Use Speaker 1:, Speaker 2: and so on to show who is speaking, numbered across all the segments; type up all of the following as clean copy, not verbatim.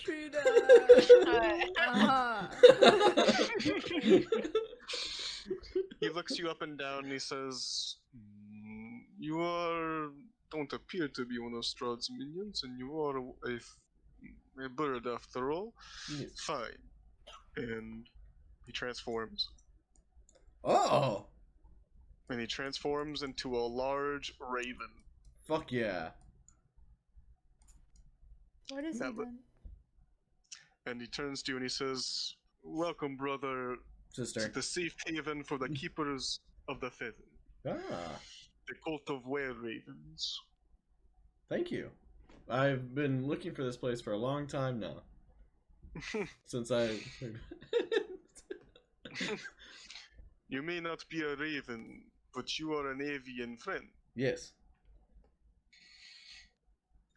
Speaker 1: True that.
Speaker 2: He looks you up and down and he says, "You don't appear to be one of Strahd's minions, and you are a bird after all.
Speaker 3: Yes.
Speaker 2: Fine." And he transforms.
Speaker 3: Oh!
Speaker 2: And he transforms into a large raven.
Speaker 3: Fuck yeah.
Speaker 1: What is he then?
Speaker 2: And he turns to you and he says, "Welcome, brother, to
Speaker 3: Sister.
Speaker 2: the safe haven for the keepers of the feather,
Speaker 3: Ah.
Speaker 2: the cult of were ravens."
Speaker 3: Thank you. I've been looking for this place for a long time now. Since I...
Speaker 2: You may not be a raven, but you are an avian friend.
Speaker 3: Yes.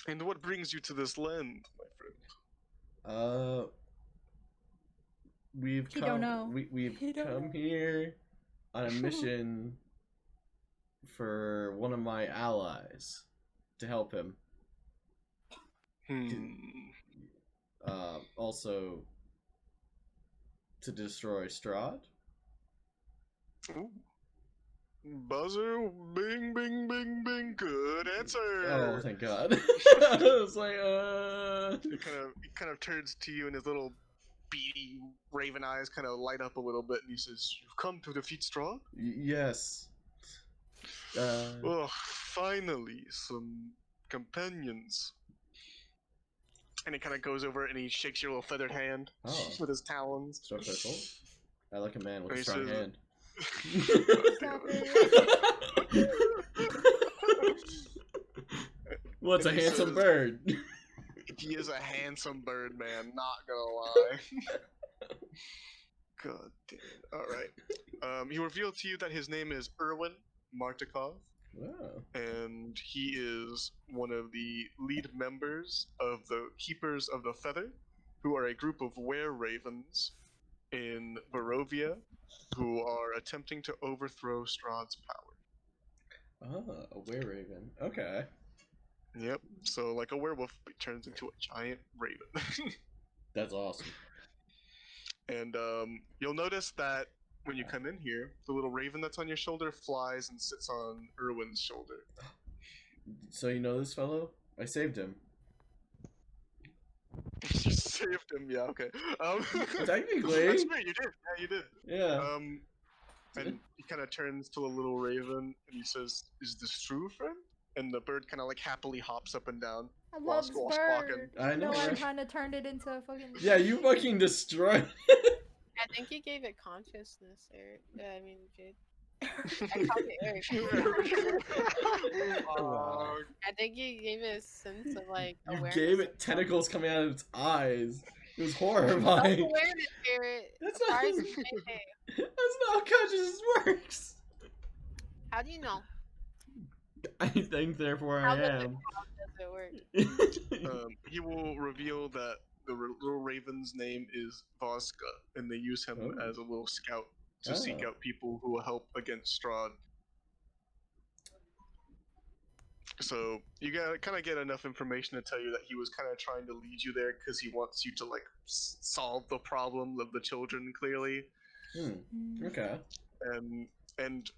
Speaker 2: And what brings you to this land, my friend?
Speaker 3: We've
Speaker 1: He
Speaker 3: come.
Speaker 1: don't know.
Speaker 3: We've
Speaker 1: He don't
Speaker 3: come
Speaker 1: know.
Speaker 3: here on a mission for one of my allies to help him. Also to destroy Strahd.
Speaker 2: Ooh. Buzzer, bing, bing, bing, bing. Good answer.
Speaker 3: Oh, thank God! I was like,
Speaker 2: He kind of turns to you, and his little beady raven eyes kind of light up a little bit, and he says, "You've come to defeat Strahd?"
Speaker 3: Yes.
Speaker 2: Oh, finally, some companions. And he kind of goes over and he shakes your little feathered hand with his talons.
Speaker 3: So special. I like a man with
Speaker 2: And
Speaker 3: a
Speaker 2: he
Speaker 3: strong
Speaker 2: says-
Speaker 3: hand.
Speaker 1: Stop it.
Speaker 3: What's a
Speaker 2: And he
Speaker 3: handsome
Speaker 2: says-
Speaker 3: bird?
Speaker 2: He is a handsome bird, man. Not gonna lie. God damn it. Alright. He revealed to you that his name is Erwin Martikov.
Speaker 3: Wow.
Speaker 2: And he is one of the lead members of the Keepers of the Feather, who are a group of were-ravens in Barovia who are attempting to overthrow Strahd's power.
Speaker 3: Oh, a were-raven. Okay.
Speaker 2: Yep, so like a werewolf turns into a giant raven.
Speaker 3: That's awesome.
Speaker 2: And you'll notice that when you come in here, the little raven that's on your shoulder flies and sits on Erwin's shoulder.
Speaker 3: So you know this fellow? I saved him.
Speaker 2: You saved him, yeah, okay.
Speaker 3: Technically.
Speaker 2: That's right, you did. Yeah, you did.
Speaker 3: Yeah.
Speaker 2: And he kind of turns to the little raven and he says, "Is this true, friend?" And the bird kind of like happily hops up and down.
Speaker 1: I
Speaker 2: while
Speaker 1: love this
Speaker 2: squawking.
Speaker 1: bird.
Speaker 3: I know,
Speaker 1: I
Speaker 3: right?
Speaker 1: kind of turned it into a fucking.
Speaker 3: Yeah, you fucking destroyed.
Speaker 4: I think you gave it consciousness, Eric. I mean, Jade. I called it Eric.
Speaker 2: Aw,
Speaker 4: I think you gave it a sense of like
Speaker 3: You
Speaker 4: awareness.
Speaker 3: gave it tentacles coming out of its eyes. It was horrifying.
Speaker 4: Self-awareness, Eric.
Speaker 3: That's not,
Speaker 4: Surprise me, hey.
Speaker 3: that's not how consciousness works.
Speaker 4: How do you know?
Speaker 3: I think, therefore
Speaker 4: How
Speaker 3: I
Speaker 4: does
Speaker 3: am.
Speaker 4: it work?
Speaker 2: he will reveal that the little raven's name is Voska, and they use him
Speaker 3: Oh.
Speaker 2: as a little scout to seek
Speaker 3: Oh.
Speaker 2: out people who will help against Strahd. So you kind of get enough information to tell you that he was kind of trying to lead you there because he wants you to like solve the problem of the children clearly.
Speaker 3: Okay.
Speaker 2: And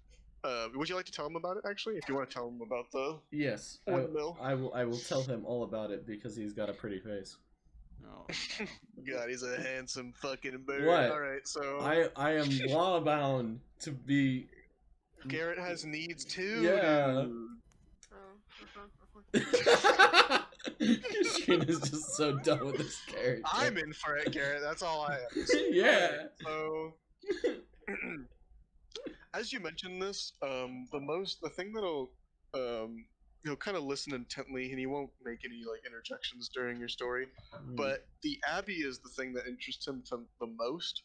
Speaker 2: would you like to tell him about it actually? If you want to tell him about the
Speaker 3: Yes.
Speaker 2: windmill.
Speaker 3: I will tell him all about it because he's got a pretty face.
Speaker 5: Oh.
Speaker 2: God, he's a handsome fucking bird.
Speaker 3: What?
Speaker 2: All right, so
Speaker 3: I am law bound to be.
Speaker 2: Garrett has needs too.
Speaker 3: Yeah.
Speaker 2: Dude.
Speaker 3: Sheena's just so done with this character.
Speaker 2: I'm in for it, Garrett. That's all I am.
Speaker 3: Yeah.
Speaker 2: So, as you mentioned this, the thing that'll, he'll kind of listen intently, and he won't make any like interjections during your story. But the Abbey is the thing that interests him the most.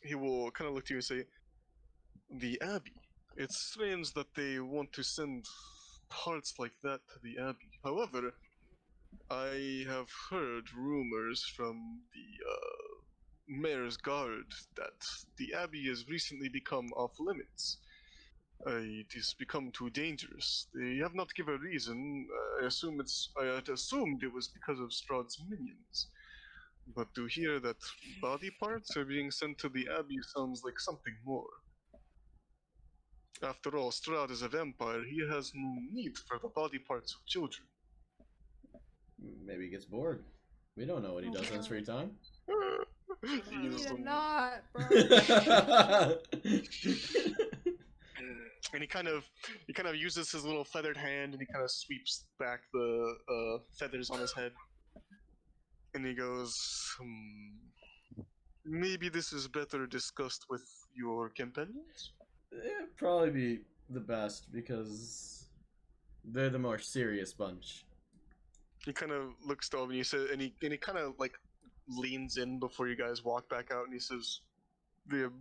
Speaker 2: He will kind of look to you and say, "The Abbey. It's strange that they want to send parts like that to the Abbey. However, I have heard rumors from the Mayor's Guard that the Abbey has recently become off limits. It has become too dangerous. They have not given a reason. I had assumed it was because of Strahd's minions. But to hear that body parts are being sent to the Abbey sounds like something more. After all, Strahd is a vampire. He has no need for the body parts of children.
Speaker 3: Maybe he gets bored. We don't know what he
Speaker 1: Oh,
Speaker 3: does in his
Speaker 1: God.
Speaker 3: free time.
Speaker 2: He is
Speaker 1: You're
Speaker 2: the-
Speaker 1: not, bro.
Speaker 2: and he kind of uses his little feathered hand and he kind of sweeps back the feathers on his head. And he goes, maybe this is better discussed with your companions?
Speaker 3: It'd probably be the best because they're the more serious bunch.
Speaker 2: He kind of looks over and he says, and he kind of like leans in before you guys walk back out and he says, the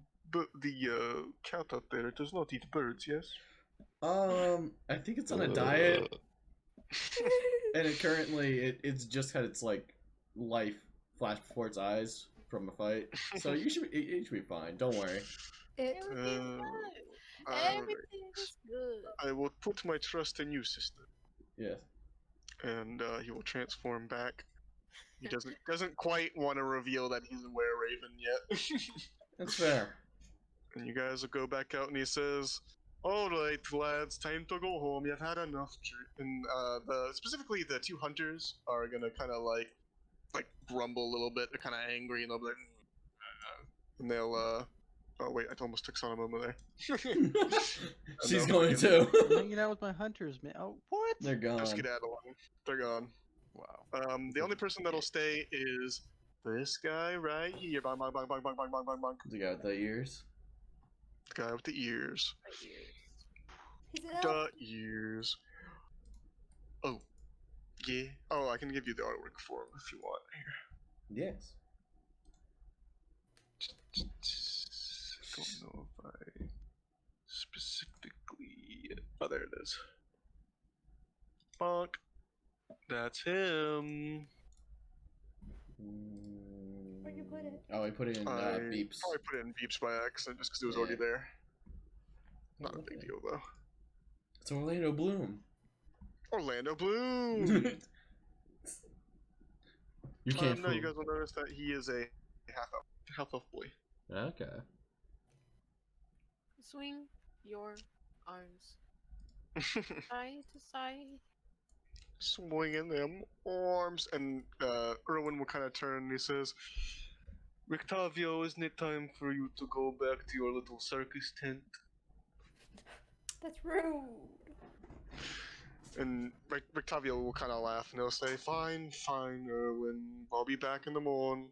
Speaker 2: cat out there does not eat birds, yes?
Speaker 3: I think it's on a diet, and it's just had its like life flash before its eyes from a fight. So it should be fine. Don't worry.
Speaker 1: It.
Speaker 4: Everything's good.
Speaker 2: Alright.
Speaker 4: Everything is good.
Speaker 2: I will put my trust in you, sister.
Speaker 3: Yes.
Speaker 2: And he will transform back. He doesn't quite want to reveal that he's a were-raven yet.
Speaker 3: That's fair.
Speaker 2: And you guys will go back out, and he says, "All right, lads, time to go home. You've had enough." And specifically the two hunters are gonna kind of like grumble a little bit. They're kind of angry, and they'll be like, and they'll oh wait, I almost took Sonoma there.
Speaker 3: She's
Speaker 2: No,
Speaker 3: going
Speaker 2: forgive me.
Speaker 3: to.
Speaker 5: I'm hanging out with my hunters, man. Oh, what?
Speaker 3: They're gone.
Speaker 2: Just skedaddling. They're gone.
Speaker 5: Wow.
Speaker 2: The only person that'll stay is this guy right here. Bong, bong, bong, bong, bong, bong, bong, bong, bong.
Speaker 3: The guy with the ears.
Speaker 2: The guy with the ears.
Speaker 1: He's an elf.
Speaker 2: The ears. Oh, yeah. Oh, I can give you the artwork for him if you want.
Speaker 3: Yes.
Speaker 2: Don't know if I specifically. Oh, there it is. Bonk. That's him.
Speaker 1: Where'd you put it?
Speaker 3: Oh, I put it in
Speaker 2: I
Speaker 3: beeps.
Speaker 2: probably put it in beeps by accident just because it was
Speaker 3: Yeah.
Speaker 2: already there. Not a big deal though.
Speaker 3: It's Orlando Bloom.
Speaker 2: Orlando Bloom.
Speaker 3: You can't
Speaker 2: No, you
Speaker 3: fool.
Speaker 2: guys will notice that he is a half elf boy.
Speaker 3: Okay.
Speaker 4: Swing your arms side to side.
Speaker 2: Swinging them arms, and Erwin will kind of turn and he says, "Rictavio, isn't it time for you to go back to your little circus tent?"
Speaker 1: That's rude.
Speaker 2: And Rictavio will kind of laugh and he'll say, "Fine, fine, Erwin. I'll be back in the morning."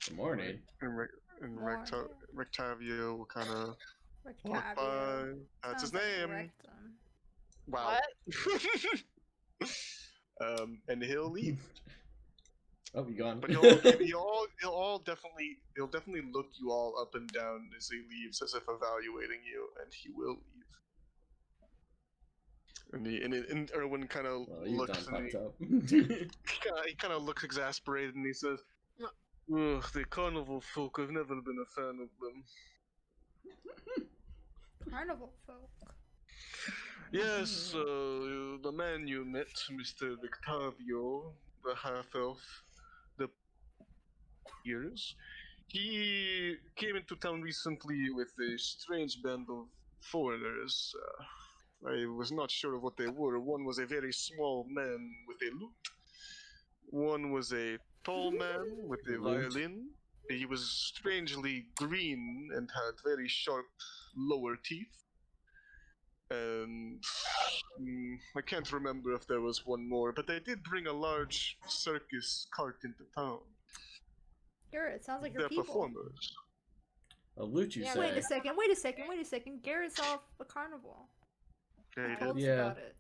Speaker 3: Good morning.
Speaker 2: And,
Speaker 1: Morning.
Speaker 2: Rictavio will kind of walk by.
Speaker 1: Rictavio.
Speaker 2: That's his
Speaker 1: Sounds like
Speaker 2: name.
Speaker 1: rectum.
Speaker 2: Wow. And he'll leave.
Speaker 3: Oh, you gone?
Speaker 2: But he'll definitely look you all up and down as he leaves, as if evaluating you, and he will leave. And Erwin kind of
Speaker 3: Well, you
Speaker 2: looks
Speaker 3: done
Speaker 2: and
Speaker 3: fucked up.
Speaker 2: he kind of looks exasperated, and he says, "Ugh, the carnival folk. I've never been a fan of them."
Speaker 1: Carnival folk.
Speaker 2: Yes, the man you met, Mr. Victavio, the half-elf, the years. He came into town recently with a strange band of foreigners. I was not sure of what they were. One was a very small man with a lute. One was a tall man with a
Speaker 3: Lute?
Speaker 2: violin. He was strangely green and had very sharp lower teeth. And I can't remember if there was one more, but they did bring a large circus cart into town.
Speaker 1: Garrett, sounds like
Speaker 2: They're
Speaker 1: your people.
Speaker 2: performers.
Speaker 3: A loot, you
Speaker 4: Yeah,
Speaker 3: say?
Speaker 1: Wait a second. Garrett's off a carnival.
Speaker 2: Yeah, he
Speaker 1: Tell
Speaker 2: did.
Speaker 1: us
Speaker 3: Yeah.
Speaker 1: about it.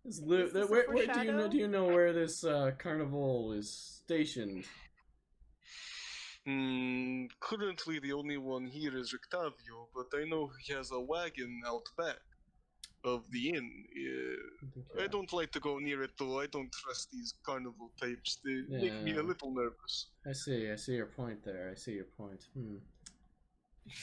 Speaker 3: This loot.
Speaker 1: Is this a
Speaker 3: Where do
Speaker 1: foreshadow?
Speaker 3: you know where this carnival is stationed?
Speaker 2: Currently the only one here is Rictavio, but I know he has a wagon out back of the inn. I don't like to go near it though. I don't trust these carnival types. They make me
Speaker 3: Yeah.
Speaker 2: a little nervous.
Speaker 3: I see your point there. I see your point.